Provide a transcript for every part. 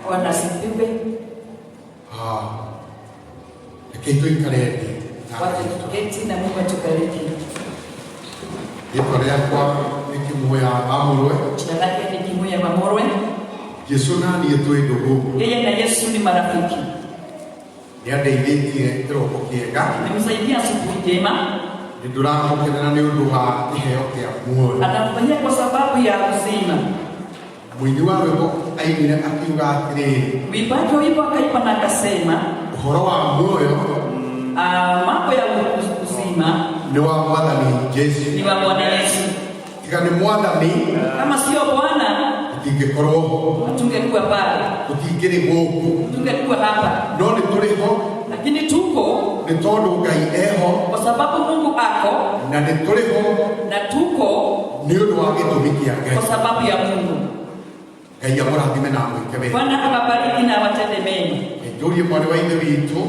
Bwana sifiwe. Kitu ikaredi. Wacha tuketi na Mungu atubariki. Yesu aliakwa nikimuya amurwe. Jina lake ni Kimuya Mamorwe. Yesu nani yetu ndugu. Yeye na Yesu ni marafiki. Nĩandeithĩtie kĩroko kĩega. Nimemsaidia asubuhi njema. Nĩndũramũkĩrĩra nĩ ũndũ wa kĩheo kĩa muoyo. Anamfanyia kwa sababu ya uzima. Mũini wa rwĩmbo ainire akiuga atĩrĩrĩ. Mwimbaji wa wimbo akaimba na akasema, ũhoro wa muoyo mambo ya uzima nĩ wa Mwathani Jesũ. ni wa Bwana Yesu. Tiga nĩ Mwathani, Kama sio Bwana tũtingĩkorwo ho, hatungekuwa pale, tũtingĩrĩ gũkũ, tungekuwa hapa. no nĩ tũrĩ ho Lakini tuko nĩ tondũ Ngai eho, kwa sababu Mungu ako, na nĩ tũrĩ ho na tuko nĩ ũndũ wa gĩtũmi kĩa Ngai. kwa sababu ya Mungu. Ngai amũrathime na mwĩke wega. Bwana awabariki na awatende mema. Njũrie mwarĩ wa ithe witũ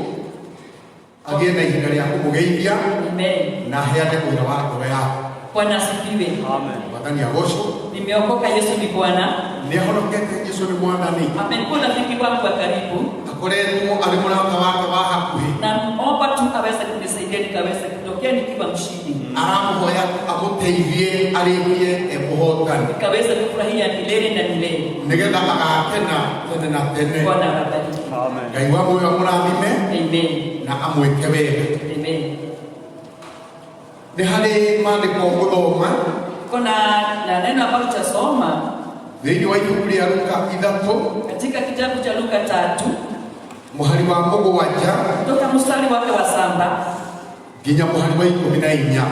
agĩe na ihinda rĩa kũmũgeithia Amen. na aheane ũira wa ngoro yake. Bwana asifiwe. Amen. Mwathani agocwo. Nimeokoka, Yesu ni Bwana. Nĩahonokete Jesũ nĩ Mwathani. Amekuwa rafiki wangu wa karibu. Akoretwo arĩ mũrata wake wa hakuhĩ. Na omba tu aweze kunisaidia nikaweze kutokea nikiwa mshindi. Aramũhoya amũteithie arĩkie mũhotani. Nikaweze kufurahia milele na milele. Nĩgetha agakena tene na tene. Bwana awabariki. Amen. Ngai wa muoyo amũrathime Amen. na amwĩke wega. Amen. Nĩ harĩ maandĩko ngũthoma Kuna na neno ambalo tutasoma thĩinĩ wa ibuku rĩa Luka 3 katika kitabu cha Luka 3 mũhari wa mũgwanja kutoka mstari wake wa 7 nginya mũhari wa 14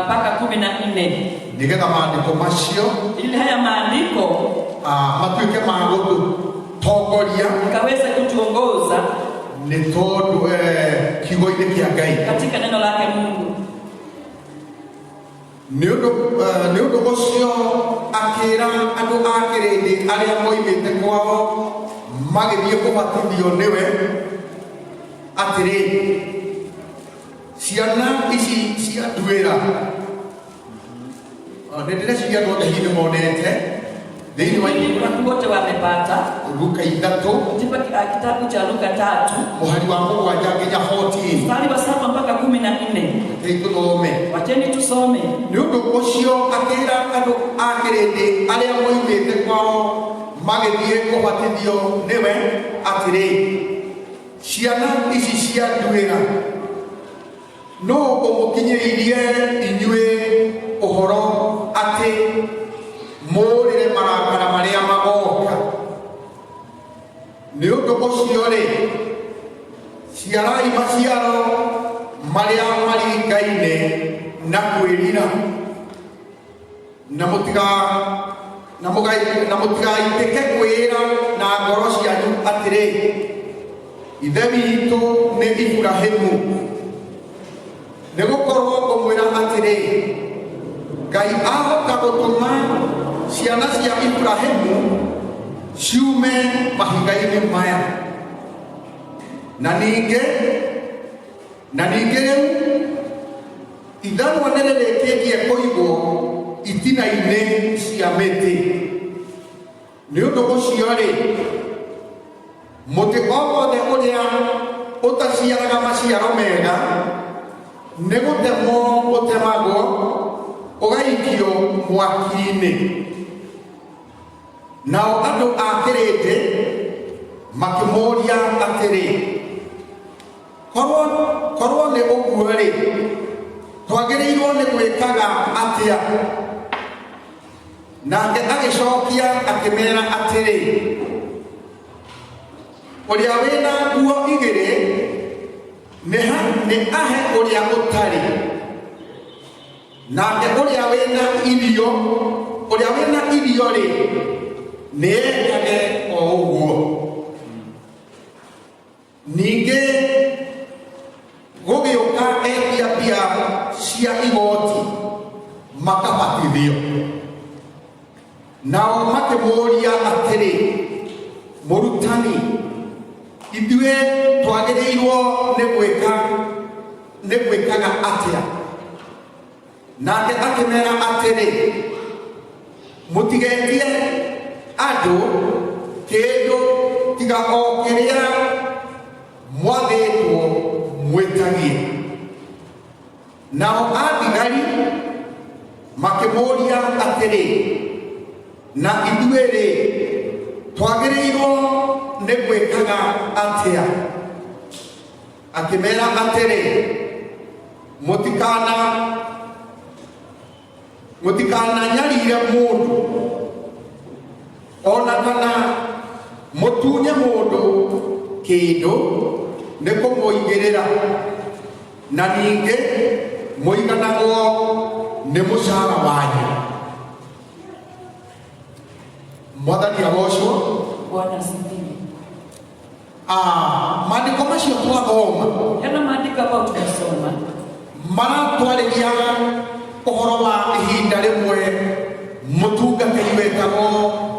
mpaka 14, nĩgetha maandĩko macio ili haya maandiko matuĩke ma gũtũtongoria ikaweze kutuongoza nĩ tondũ kiugo-inĩ kĩa Ngai. katika neno lake Mungu. Nĩ ũndũ ũcio akĩĩra andũ a kĩrĩndĩ arĩa moimĩte kwao magĩthiĩ kũbatithio nĩwe atĩrĩ, ciana ici cia nduĩra nĩ ndĩreciria andũ othe hihi nĩmonete thĩinĩ wa Watu wote wamepata Luka 3 katika kitabu cha Luka 3 mũhari wa mũgwanja nginya 14. mstari wa 7 mpaka 14. Tũthome. Wacheni tusome. Nĩ ũndũ ũcio akĩĩra andũ a kĩrĩndĩ arĩa moimĩte kwao magĩthiĩ kũbatithio nĩwe atĩrĩ, ciana ici cia nduĩra no ũmũkinyĩirie inyuĩ ũhoro atĩ mũũrĩre marakara marĩa magoka. Nĩ ũndũ ũcio-rĩ, ciarai maciaro marĩa maringaine na kwĩrira, na mũtigaitĩke kwĩra na ngoro cianyu atĩrĩ, ithe witũ nĩ Iburahĩmu. Nĩgũkorwo ngũmwĩra atĩrĩ, Ngai ahota gũtũma ciana cia Iburahĩmu ciume mahiga-inĩ maya. Na ningĩ rĩu ithanwa nĩrĩrĩkĩtie kũigwo itina-inĩ cia mĩtĩ. Nĩ ũndũ ũcio-rĩ, mũtĩ o wothe ũrĩa ũtaciaraga maciaro mega nĩ gũtemwo ũtemagwo ũgaikio mwaki-inĩ. Nao andũ a kĩrĩndĩ makĩmũũria atĩrĩ, korwo nĩ ũguo-rĩ, twagĩrĩirwo nĩ gwĩkaga atĩa? Nake agĩcokia akĩmeera atĩrĩ, ũrĩa wĩna nguo igĩrĩ nĩ ahe ũrĩa ũtarĩ, nake ũrĩa wĩna irio-rĩ nĩ ekage o ũguo. Ningĩ gũgĩũka endia mbia cia igoti makabatithio. Nao makĩmũũria atĩrĩ, mũrutani, ithuĩ twagĩrĩirwo nĩ gwĩkaga atĩa? Nake akĩmeera atĩrĩ, mũtigetie andũ kĩndũ tiga o kĩrĩa mwathĩtwo mwĩtagie. Nao athigari makĩmũũria atĩrĩ, na ithuĩ-rĩ twagĩrĩirwo nĩ gwĩkaga atĩa? Akĩmeera atĩrĩ, mũtikananyarire mũndũ ona kana mũtunye mũndũ kĩndũ nĩ kũmũigĩrĩra, na ningĩ mũiganagwo nĩ mũcara wanyu. Mwathani agocwo. Bwana asifiwe. Maandĩko macio twathoma, yana maandiko ambayo tunasoma maratwarĩria ũhoro wa ihinda rĩmwe mũtungatĩri wetagwo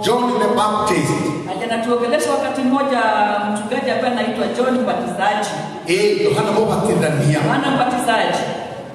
John the Baptist. Anatuongelesha wakati mmoja mchungaji ambaye anaitwa John Mbatizaji. Yohana Mũbatithania. Yohana Mbatizaji.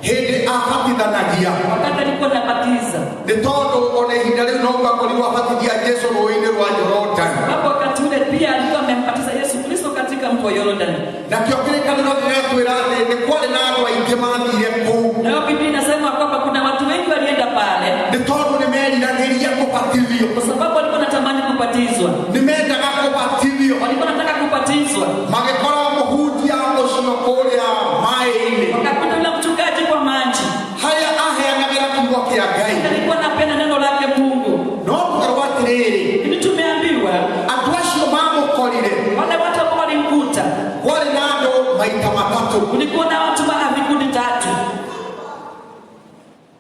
Hĩndĩ abatithanagia, wakati alikuwa anabatiza, nĩ tondũ ona ihinda rĩu no akorirwo abatithia Jesũ rũĩ-inĩ rwa Jorodani. Hapo wakati ule pia alikuwa amembatiza Yesu Kristo katika mto Yordani. Na kĩrĩkanĩro gĩgatwĩra atĩ nĩ kwarĩ na andũ aingĩ mathire kũu. Na Biblia inasema kwamba kuna watu wengi walienda pale. Nĩ tondũ nĩmeriragĩria kũbatithio. Kwa sababu walikuwa wanatamani kubatizwa. Nĩmendaga kũbatithio. Walikuwa wanataka kubatizwa. Magĩkora mũhunjia ũcio kũrĩa maĩ-inĩ. Wakakuta yule mchungaji kwa maji. Harĩa aheanagĩra kiugo kĩa Ngai. Alikuwa anapenda neno lake Mungu. No tukarwo atĩrĩrĩ, ni tumeambiwa andũ acio mamũkorire, wale watu ambao walimkuta, kwarĩ na andũ maita matatũ. kulikuwa na watu vikundi tatu.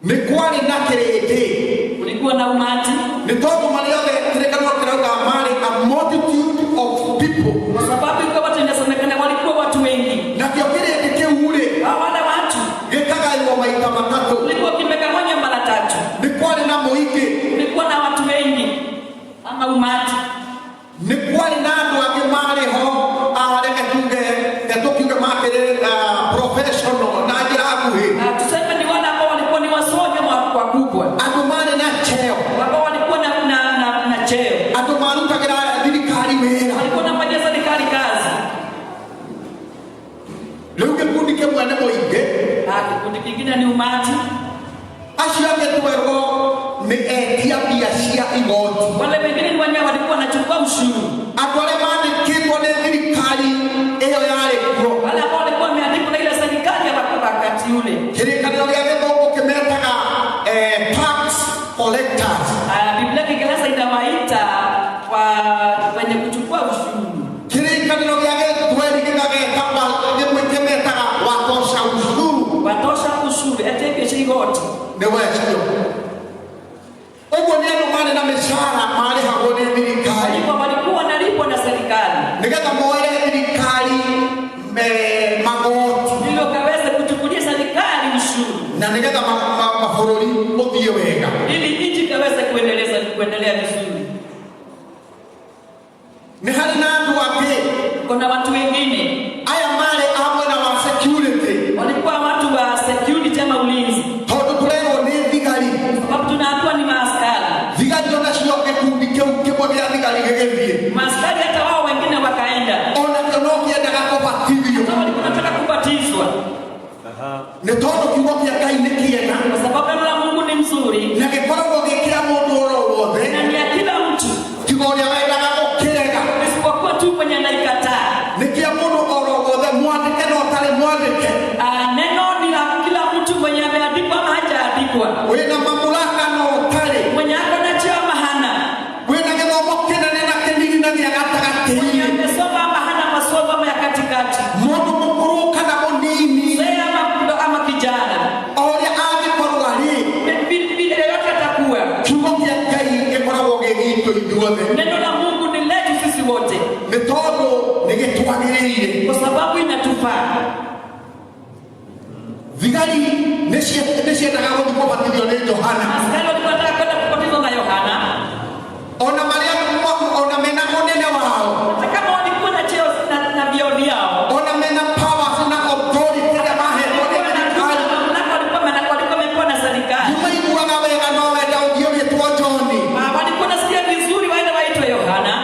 Nĩ kwarĩ na kĩrĩndĩ, kulikuwa na umati. Nĩ tondũ marĩa othe kĩrĩkanĩro kĩrauga marĩ a multitude of people. Kwa sababu ikawa watu inasemekana walikuwa watu wengi. Nakĩo kĩrĩndĩ kĩu-rĩ, wale watu gĩkagaĩrwo maita matatũ. kulikuwa kimegawanywa mara tatu. Nĩ kwarĩ na mũingĩ, kulikuwa na watu wengi ama umati. Nĩ kwarĩ na andũ angĩ marĩ ho, reke tuge makĩrĩ professional na njĩra nguhĩ. Tuseme ni wale ambao walikuwa ni wasomi wakubwa. Andũ marĩ na cheo, ambao walikuwa na cheo. Andũ marutagĩra thirikari wĩra. Walikuwa wanafanyia serikali kazi. Rĩu gĩkundi kĩmwe nĩ mũingĩ, kikundi kingine ni umati. Acio angĩ twerwo nĩ etia mbia cia igoti. Wale wengine ni wanyama walikuwa wanachukua ushuru. Andũ arĩa mandĩkĩtwo nĩ thirikari ĩyo yarĩ kuo. Wale ambao walikuwa wameandikwa na ile serikali ya wakati ule. Kĩrĩkanĩro gĩa Gĩthũngũ kĩmetaga tax collectors. Biblia Kiingereza inawaita wenye kuchukua ushuru. Kĩrĩkanĩro gĩa Gĩthweri kĩmetaga watosha ushuru. Watosha ushuru, eteke igoti. Nĩ wecio. Ũguo nĩ andũ marĩ na mĩcara marĩhagwo nĩ thirikari. Walikuwa wanalipwa na serikali nĩgetha moere thirikari magoti, ndio kaweze kuchukulia serikali ushuru, na nĩgetha mabũrũri ũthiĩ wega, ili nchi kaweze kuendelea vizuri. Nĩ harĩ na andũ angĩ, kuna watu wengine aya marĩ amwe na wa security, walikuwa watu wa security ama ulinzi, tondũ tũrerwo nĩ thigari, sababu tunaambiwa ni maaskari. Thigari onacio gĩkundi kĩu kĩmwe gĩa thigari gĩgĩthiĩ, maaskari hata wao wengine wakaenda, ona no kĩendaga kũbatithio, walikuwa wanataka kubatizwa. Nĩ tondũ kiugo kĩa Ngai nĩ kĩega, kwa sababu neno la Mungu ni mzuri na gĩkoragwo gĩkĩra mũndũ o wothe, na ni ya kila mtu, kiugo ũrĩa wendaga gũkĩrega, isipokuwa tu mwenye anaikataa. Nĩkĩo mũndũ o wothe mwandĩke na ũtarĩ mwandĩke, neno ni la kila mtu, mwenye ameandikwa ama hajaandikwa, wĩna mamlaka na ũtarĩ, mwenye ako na cheo ama hana, wĩna gĩthomo kĩnene na kĩnini na gĩa gatagatĩ-inĩ, mwenye amesoma ama hana masomo ama ya katikati, mũndũ mũkũrũ kana mũnini, mzee ama kijana, o ũrĩa angĩkorwo arĩ, vile yote atakuwa, kiugo kĩa Ngai gĩkoragwo gĩgitũ ithuothe. Neno la Mungu ni letu sisi wote, nĩ tondũ nĩ gĩtwagĩrĩire, kwa sababu inatufaa. Thigari nĩciendaga gũthiĩ kũbatithio nĩ Johana, Askari walikuwa wanataka kwenda kubatizwa na Yohana, ona mena ũnene wao, hata kama walikuwa na cheo na vyeo vyao, ona mena powers na authority ya mahetwo nĩ thirikari, walikuwa wamepewa na serikali, nĩmaiguaga wega no wenda ũthiĩ wĩtwo John, walikuwa nasikia vizuri waende waitwe Yohana,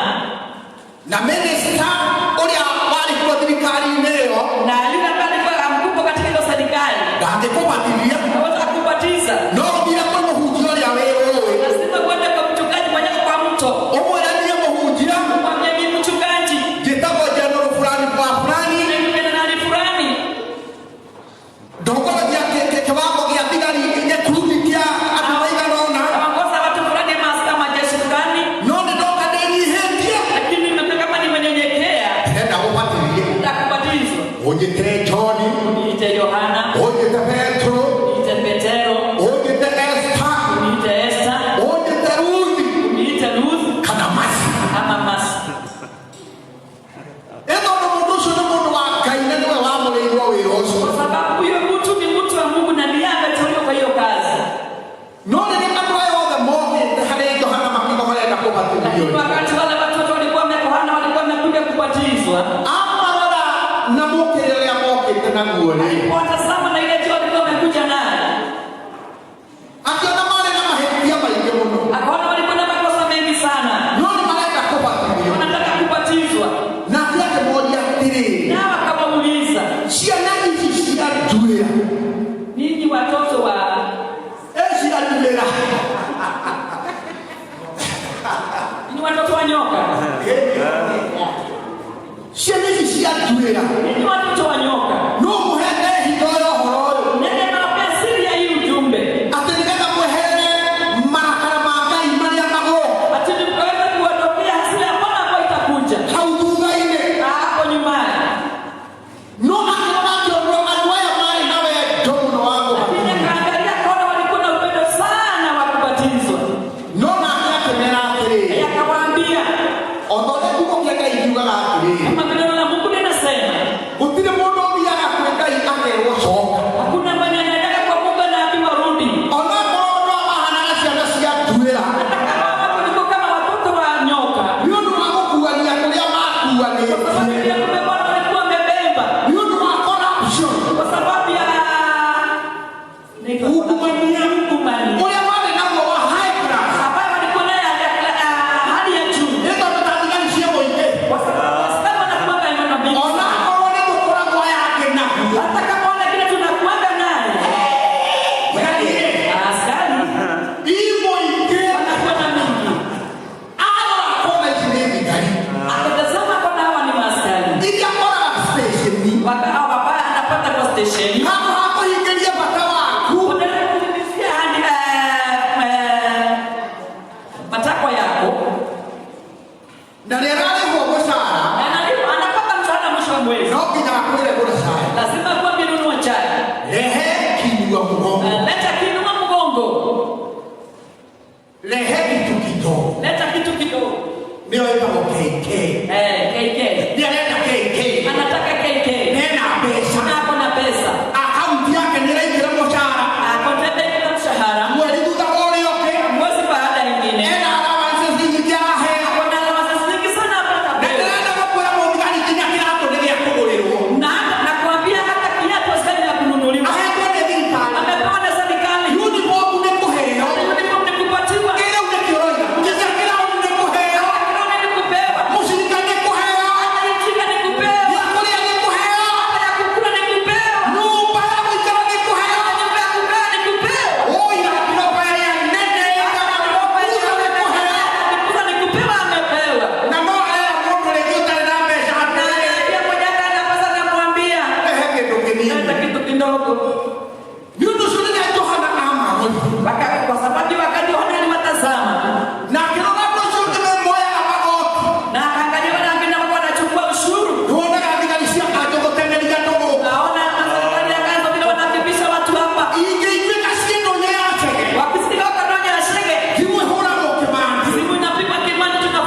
Ujite John, uniite Yohana, ujite Petro, uniite Petero, ujite Esther, uniite Esther, ujite Ruth, uniite Ruth, kana Masi. kama Masi. Eno ndo mundu no mundu wa Ngai na niwe wamureirwo wira ucio. Kwa sababu huyo mtu ni mtu wa Mungu na ndiye ameteuliwa kwa hiyo kazi. No ni kama wao the moment hali Yohana makigo marenda kubatizwa. Wakati wale watoto walikuwa wamekohana walikuwa wamekuja kubatizwa. Amara na mukirele amokite na nguone. Watazama na ile jioni walikuwa wamekuja naye. Akiona mali na mahetia maingi muno. Akaona walikuwa na makosa mengi sana. No ni marenda kubatizwa. Wanataka kubatizwa. Na yake moja tiri. Na wakamuuliza, "Ciana ici cia nduira. ninyi watoto wa Eci nduira. ni watoto wa nyoka. Ciana ici cia nduira. Ni watoto wa nyoka. No muhete hidoyo horo. Nene na siri ya hii ujumbe. Atengeneza muhere marakara ma Ngai maria mago. Ati mkaweza kuondokea hasira mbona kwa itakuja. Hauthugaine. Hapo nyumbani. No akiona kiongo adwaya mali nawe ndono wangu. Lakini akaangalia kaona walikuwa na upendo sana wa kubatizwa. No na akemera atiri. Akawaambia, Ondole kuko kia Ngai kiugaga atiri. kama neno la Mungu linasema, Gutire mundu thiaga kwi Ngai akerwo coka. hakuna mwenye anaenda kwa Mungu na ambiwa rudi. Ona mundu amahana ciana cia nduira. Hata kama walikuwa kama watoto wa nyoka. Ni undu wa gukuania kuria makuanite. Kwa sababu ya kubeba walikuwa wamebeba. Ni undu wa corruption. Kwa sababu ya hukumania. Uria wale nagwo wa high class. Ambayo walikuwa naye hali ya juu. Ndio tutatigani cia muingi. Kwa sababu wasema wanakuanga imani mbili. Ona korwo ni gukoragwo yake naguo. Hata kama ona kile tunakuanga naye. Askari Ivo ingi. wanakuwa na mingi. Ala kona ici ni thigari. Akatazama kwa hawa ni maaskari. Iria koraga station-ni. Hawa baba anapata kwa stesheni. Hapo hapo hingiria bata waku. Unaenda kutimizia hadi matakwa yako. Na nĩararĩhwo mũcara. Anapata msaada mwisho wa mwezi. No nginya akwĩre gũra cai. Lazima kuwa amenunua chai. Rehe kinyua mũgongo. Leta kinua mgongo. Rehe kitu kidogo. Leta kitu kidogo. Nĩyo ĩtagwo KK. KK. Nĩarenda KK. Anataka KK. Nena mbeca. Ako na pesa. Akaunti yake nĩraingĩra mũcara. Akotenda ile mshahara. Mweri thutha wa ũrĩa ũngĩ. Mwezi baada nyingine. Ena allowances nyingĩ araheo. Kuna alawasi nyingi sana hapa Na kabisa. ndĩrenda gũkwĩra mũthigari nginya kĩratũ nĩ gĩa kũgũrĩrwo. Na nakwambia hata kiatu sasa ya kununuliwa. Ahetwo nĩ thirikari. Amepewa na serikali. Uniform nĩ kũheo. Uniform ni kupatiwa. Kĩrĩa nĩkĩo ũroiga. Nginya kĩrauni nĩ kũheo. Kiatu ni kupewa. Mũcirika nĩ kũheo. Chika ni kupewa. Ya kũrĩa nĩ kũheo. Ya kukula ni kupewa. Nyũmba ya gũikara nĩ kũheo. Nyumba ya kukaa ni kupewa. Ũira kiroba ya nene ĩkaga kuuga nĩ kũheo. Kukula ni kupewa amepewa. Na no aya mũndũ rĩngĩ ũtarĩ na mbeca atĩrĩrĩ. Pia mmoja ana pesa namwambia. Rehe kĩndũ kĩnini. Leta kitu kidogo. Nĩ ũndũ ũcio rĩrĩa Johana amagũthĩ. Kwa sababu wakati Yohana aliwatazama Na akĩrora andũ acio othe memoyaga magoti. na akaangalia wale wengine walikuwa wanachukua ushuru. Nĩwonaga thigari cia kanjũ gũteng'eria ndũgũ. Naona serikali ya Kanza vile wanakibisha watu hapa. Ingĩiguĩka ciĩno nĩ ya cege. Wakisikia wakanyonya shege. Thimũ ĩhũragwo kĩmandi. Simu inapigwa Kimani tunafanya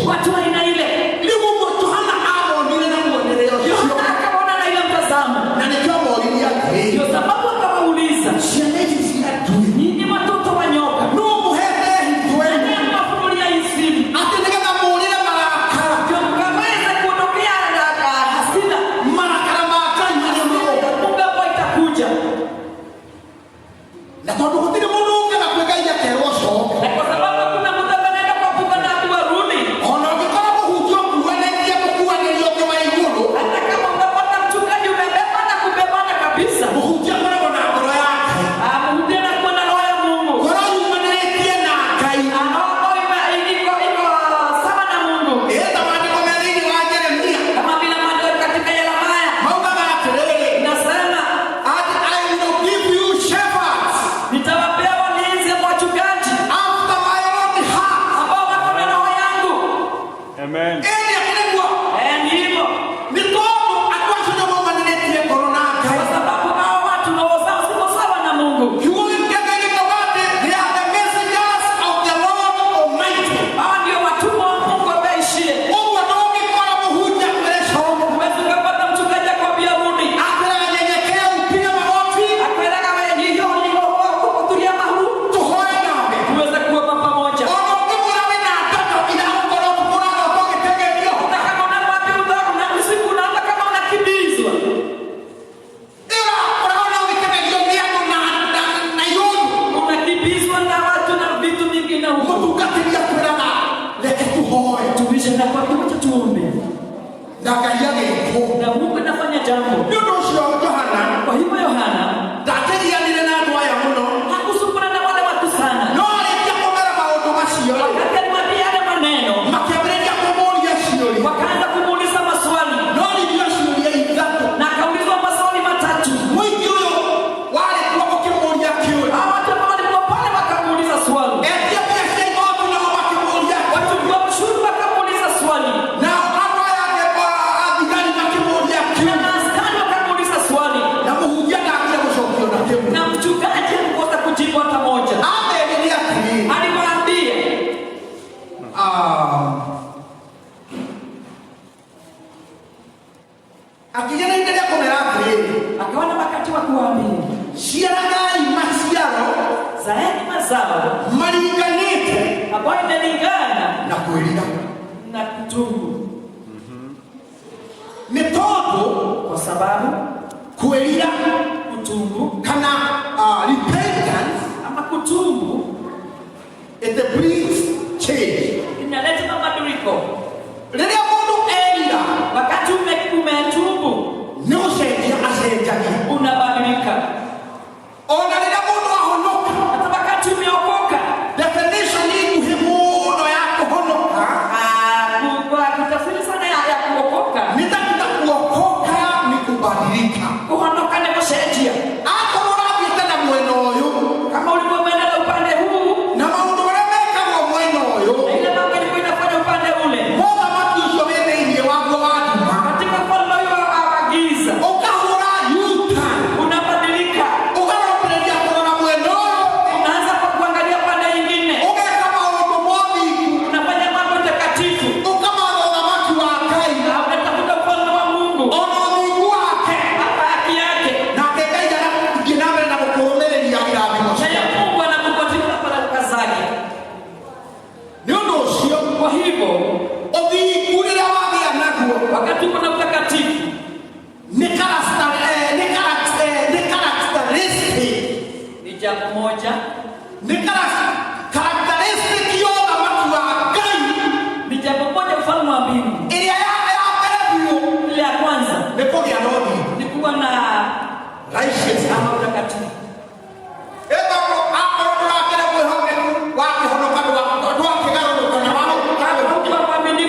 watu wa aina ile. Yohana akaona na ile mtazamo, ndio sababu akawauliza, ninyi watoto wa nyoka, nani amewafunulia hii siri? Ndio mkaweza kuondokea hasira Mungu ambayo itakuja. Na kwa sababu kuna mtu anaenda kwa kuka na warudi, hata kama unapata mchungaji umebebana kubebana kabisa, mhubiri anakuwa na roho ya Mungu, iko sawa na Mungu, kama vile maandiko katika Yeremia inasema, nitawapea walinzi wachungaji ambao wako na roho yangu. Amen. Ndivyo, kwa sababu hao watu roho zao siko sawa na Mungu. Hao ndio watumwa wa Mungu wameishie. Huwezi ukapata mchungaji akwambia rudi, akweleka wenye hiyo kutulia mahuru, tuweze kuwa pamoja. Hata kama unamwambia udharu na usiku unaanza kama unakimbizwa, unakimbizwa na watu na vitu vingine huko. Tumishe na kwa kiwacha tuombe, na Mungu anafanya jambo. Kwa hivyo Yohana hakusumbana na wale watu sana. Wakati alimwambia yale maneno, wakaanza kumuuliza maswali, na akaulizwa maswali matatu. Hao watu ambao walikuwa pale wakamuuliza swali, watu wa ushuru wakamuuliza swali, na askari wakamuuliza swali, na mchungaji alikosa kujibu hata moja. Alimwambia, akaona wakati wa kuambia, zaeni mazao ambayo imelingana na kutubu, kwa sababu kutubu ama kutubu inaleta mabadiliko. Wakati umetubu unabadilika. Hata wakati umeokoka, kwa kutafsiri sana ya kuokoka, kuondoka ni kusaidia. Kama ulikuwa umeenda upande huu, na ile mambo ilikuwa inafanya upande ule, katika ufalme wa giza unabadilika, unaanza kwa kuangalia pande nyingine, unafanya mambo takatifu, unatafuta ufalme wa Mungu, hapa haki yake, na ya Mungu anakupatia baraka zake. Kwa hivyo wakati kuna utakatifu ni jambo moja, ni jambo moja ufalme wa mbingu. Ile ya kwanza ni kuwa na ama utakatifu. Watu wa kuamini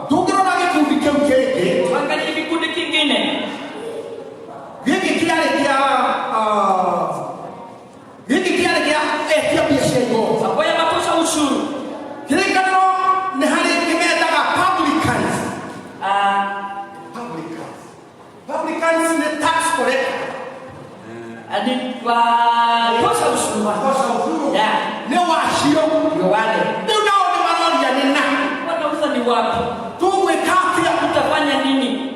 Tungirona gikundi kiu kingi, tuangalie kikundi kingine. Giki kiari kia Ethiopia Shengo. Sababu ya matosha ushuru. Kirikano ni hali kimetaga publicans. Publicans ni tax collector. Ani tosha ushuru. Ya. Ni washio. Ndio wale. Ndio nao ni maroli ya nina. Wanauza ni wapi? Tuwe kati ya Utafanya nini?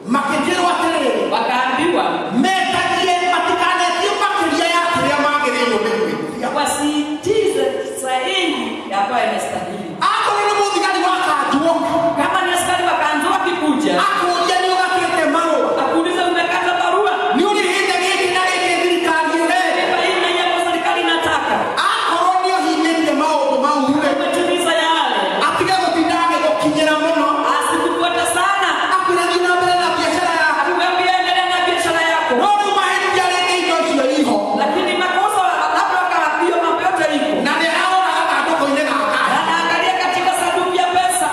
makijiro wa tele. Wakaambiwa Metaje matikane tiu makiria ya kiria magere yomewe. wasitize sahihi ambayo inastahili. Ako ni muthigari wakatuoka. Kama ni askari wakaanza kikuja, Akuja ni wakete maro. akuuliza umekata barua? Ni ulihinde giki na giki thirikari ile. Kwa hiyo na yeye serikali inataka. Akoro ni ohinde maundu mau ule. Umetimiza yale. Apiga gutindage gukinyira muno. Asikufuata sana. Akuna jina mbele na biashara yako. Akuambia endelea na biashara yako. Ndio mahindi yale ndio sio hiyo. Lakini makosa labda akawaambia mambo yote iko. Na ni hao na hapo ile na Anaangalia katika sanduku ya pesa.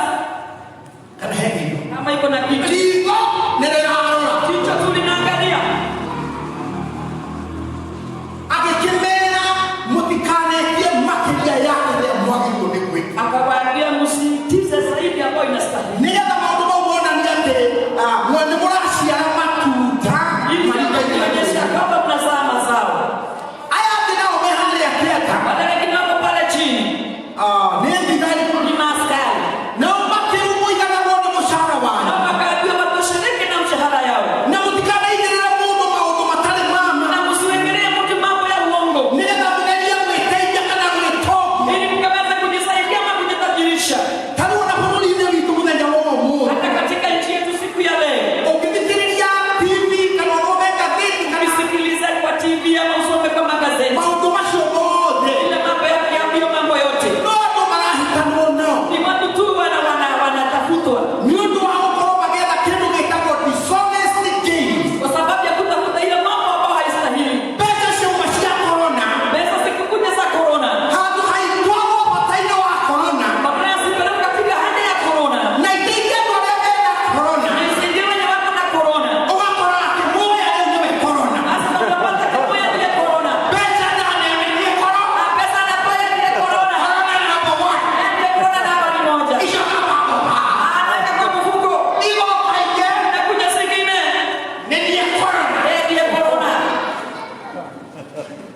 kana hivi. Kama iko na kitu. Ndivyo ndio naona. Kichwa tu linaangalia. Akikemea mutikane ye makiria yake ya mwagi kuni kwi. Akawaambia msitize zaidi ambayo inastahili. Nigetha maundu mau wona ni ati mwene muraciara matuta. Ili kuonyesha kwamba mnazaa mazao. Aya ndio mehali ya kieta. Wale wengine wako pale chini. Ni ndigari Ni maaskari. na makiru muigana wona mushara Na wana. wakaambiwa watoshiriki na mshahara yao. Na mutikane igirira mundu maundu matari mama. Na msiwekelee mtu mambo ya uongo. Nigetha mugeria gwiteithia kana gwitokia. Ili mkaweze kujisaidia ama kujitajirisha. Tariu na bũrũri-inĩ witũ mũthenya wa ũmũthĩ. Hata katika nchi yetu siku ya leo. Ũngĩthikĩrĩria TV kana ũthome ngathĩti kana Ukisikiliza kwa TV ama usome kwa magazeti. maũndũ macio mothe Ile mambo yakiambiwa mambo yote. no andũ marahitanwo nao Ni watu tu wanatafutwa. nĩ ũndũ wa gũkorwo magĩetha kĩndũ gĩtagwo dishonest gains. Kwa sababu ya kutafuta ile mambo ambayo haistahili. Mbeca ciauma cia corona Pesa zikikuja za corona. handũ haitwarwo bata-inĩ wa corona Kabla ya sipeleka katika hali ya corona. na iteithie andũ arĩa mena corona Na isaidie wenye wako na corona. ũgakora atĩ muoya rĩu nĩwe corona. Hasa unapata kama ya ile corona. Mbeca ndanenenie corona. Na pesa anapoya ile corona. Corona nĩ number one. Ile corona namba ni moja. Icio kababa. Anaweka kwa mfuko. Igoka ingĩ Inakuja zingine. nĩ niĩ corona. Ile corona.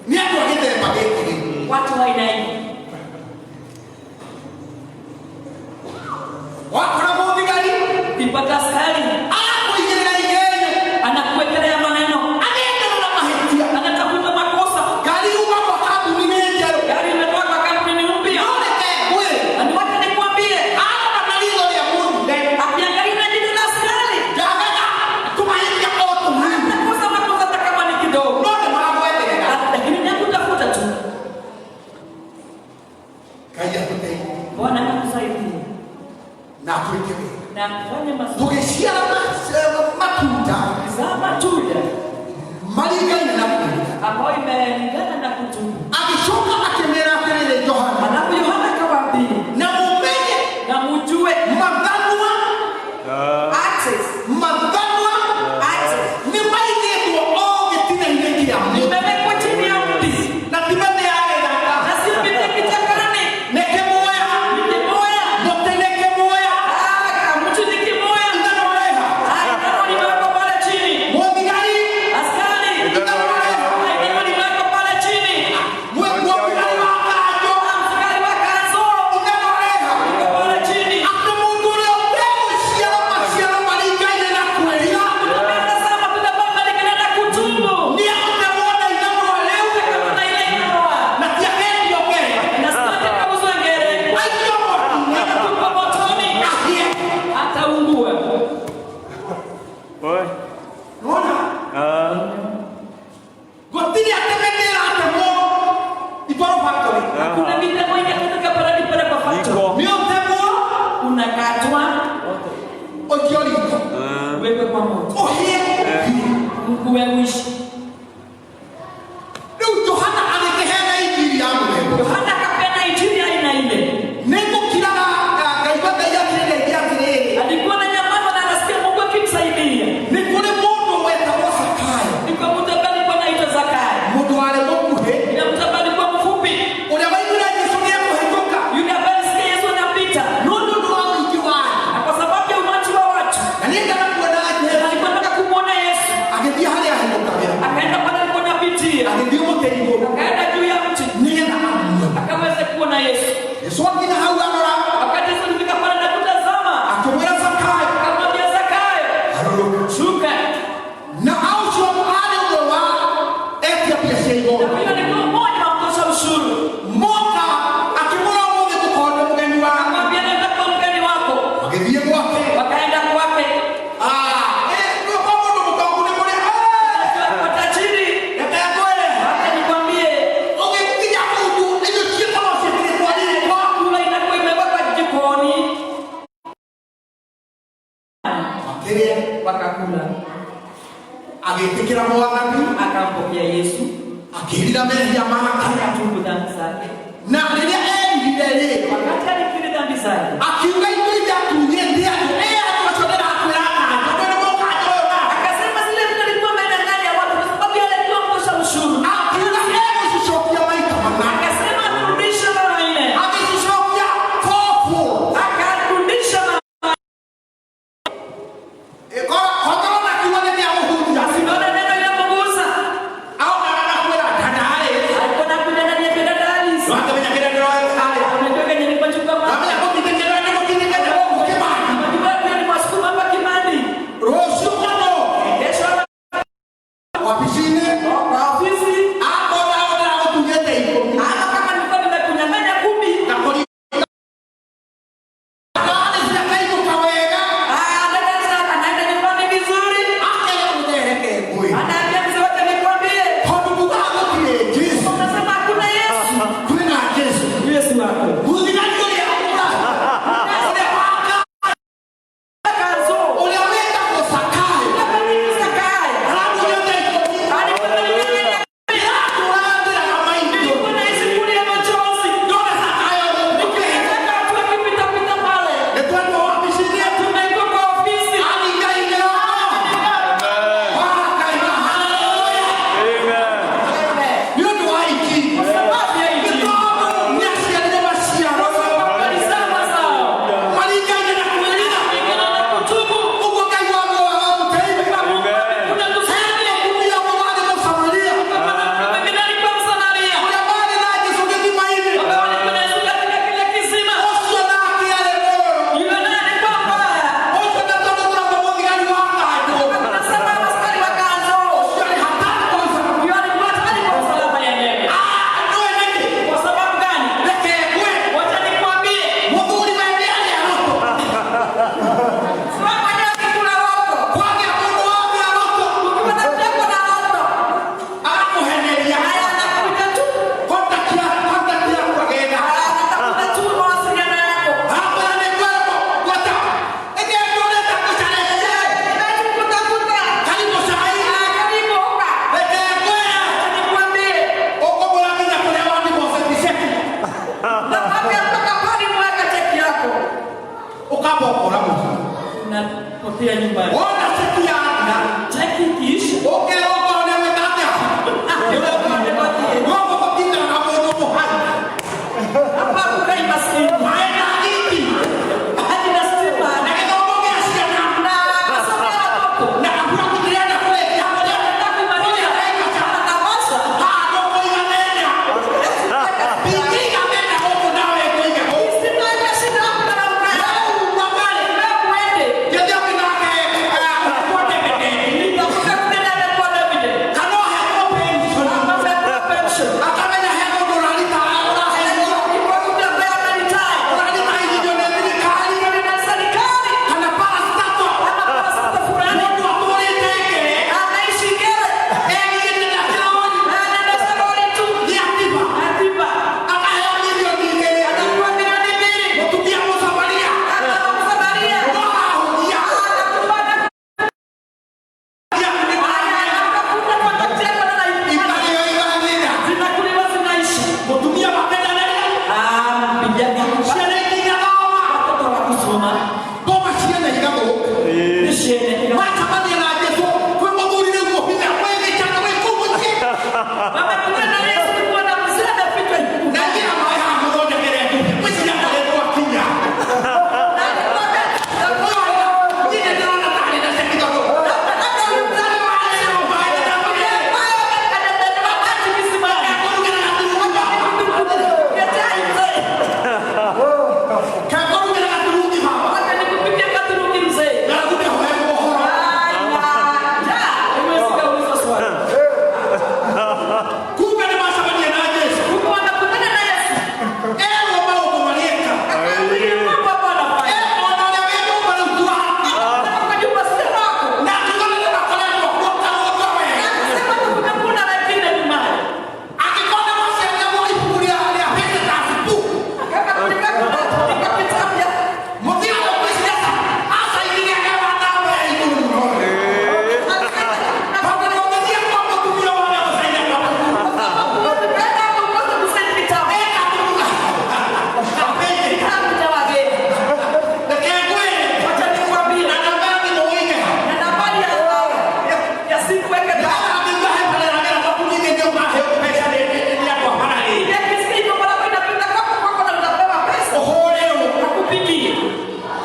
Nĩ andũ a gĩthemba gĩkĩ. Watu wa aina hii. Wakora mũthigari Ukipata askari arakũigĩrĩra igĩrĩ anakuwekelea maneno. agĩkĩrwo na mahĩtia. Anatafuta makosa. Ngari uma kwa kambuni nĩ njerũ. Gari imetoka kwa kampuni mpya. No reke ngwĩre, Ani wacha nikwambie. arona na ritho rĩa mũnunde Akiangalia na jicho la askari. ndamenya tũmahĩtia o tũnini Anakosa makosa hata kama ni kidogo. no nĩ maragweterera. Lakini ni kutafuta tu. Ngai atũteithie Bwana akusaidie. na atwĩke wega. Na kufanya mazuri. Tũgĩciara matunda Zaa matunda maringaine na kwĩrira. ambayo imelingana na kutubu. Agĩcoka akĩmera atĩrĩrĩ Johana, Alafu Yohana akawaambia na mũmenye na mjue mathanwa mathanwa nĩ maigĩtwo o gĩtina-inĩ kĩa mũtĩ nimewekwa chini ya mti na ti mĩtĩ ya gĩthaka. na sio miti kichakani. Nĩ kĩmuoya Mti moya. mũtĩ nĩ kĩmuoya Mti ni kimoya. ithanwa rĩha Nalo limewekwa wakakula. Agetikira Mwathani, akampokea Yesu, akirira mehia make, akatubu dhambi zake. Na rĩrĩa erire wakati alikiri dhambi zake, akiuga ituja tunyende andũ acio ndĩrakwĩra kana akasema zile vitu alikuwa amedanganya watu kwa sababu yale alikuwa mtosha ushuru. Akiuga egũcicokia maita mana, akasema aturudishe mara 4, agĩcicokia 4-fold, akarudisha mara korona kiuga nĩ kĩa mũhunjia, asiona neno la Munguza au anakwĩra ndadaĩ, alikuwa anakuja ndani ya pedadali. Wakamenya kile ndio haya. Unajua kenye ni pachuka mama. Kama yako kitengera ndio kitengera ndio kibali. Unajua pia ni masukuma hapa Kimani. Roho kwano. Kesho wapisine kwa ofisi. Hapo naona tungete iko. Hata kama nilikuwa nimekunyang'anya 10 na kodi. Baada ya kaiko kawega. Dada sana naenda nyumbani vizuri. Akele udereke kwe. Anaambia mzee wake nikwambie. Hodu kugago kile Yesu. Unasema kuna Yesu. Kuna Yesu. Yesu wako. Muzika ndio ya kula. Ole waka. Kazo. Ole weka kusakai. Sakai. Alafu yote iko. Hadi kwa nini? Tunaanza kama hiyo. Kuna hizi kule ya machozi. Ndio sakayo. Nikitaka watu wakipita pita pale. Ndio wapisine. Tunaiko kwa ofisi. Unapotea nyumbani. Cheki kiisha. Hapa kukai maskini. Hadi na stima. Na kasomea watoto.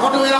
tondu wira